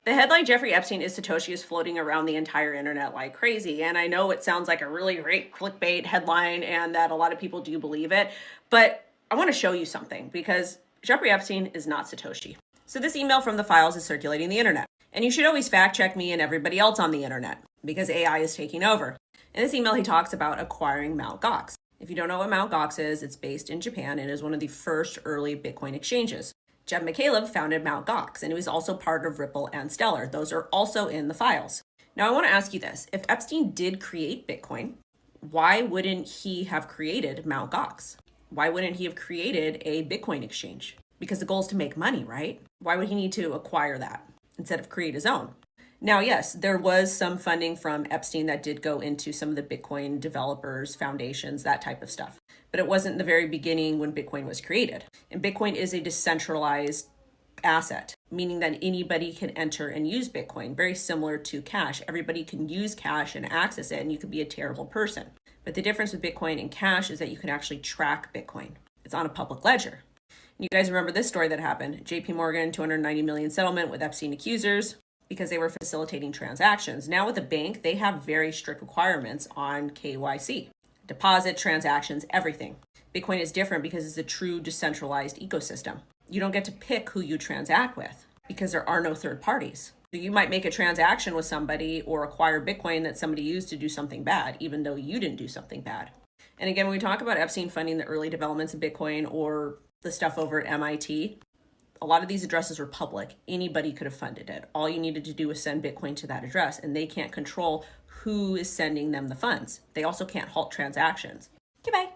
The headline Jeffrey Epstein is Satoshi is floating around the entire internet like crazy. And I know it sounds like a really great clickbait headline and that a lot of people do believe it, but I want to show you something because Jeffrey Epstein is not Satoshi. So this email from the files is circulating the internet. And you should always fact check me and everybody else on the internet because AI is taking over. In this email, he talks about acquiring Mt. Gox. If you don't know what Mt. Gox is, it's based in Japan and is one of the first early Bitcoin exchanges. Jeb McCaleb founded Mt. Gox, and he was also part of Ripple and Stellar. Those are also in the files. Now, I want to ask you this. If Epstein did create Bitcoin, why wouldn't he have created Mt. Gox? Why wouldn't he have created a Bitcoin exchange? Because the goal is to make money, right? Why would he need to acquire that instead of create his own? Now, yes, there was some funding from Epstein that did go into some of the Bitcoin developers, foundations, that type of stuff. But it wasn't the very beginning when Bitcoin was created. And Bitcoin is a decentralized asset, meaning that anybody can enter and use Bitcoin, very similar to cash. Everybody can use cash and access it, and you could be a terrible person. But the difference with Bitcoin and cash is that you can actually track Bitcoin. It's on a public ledger. And you guys remember this story that happened. JP Morgan, 290 million settlement with Epstein accusers, because they were facilitating transactions. Now with the bank, they have very strict requirements on KYC, deposit, transactions, everything. Bitcoin is different because it's a true decentralized ecosystem. You don't get to pick who you transact with because there are no third parties. So you might make a transaction with somebody or acquire Bitcoin that somebody used to do something bad, even though you didn't do something bad. And again, when we talk about Epstein funding the early developments of Bitcoin or the stuff over at MIT, a lot of these addresses were public. Anybody could have funded it. All you needed to do was send Bitcoin to that address, and they can't control who is sending them the funds. They also can't halt transactions. Goodbye.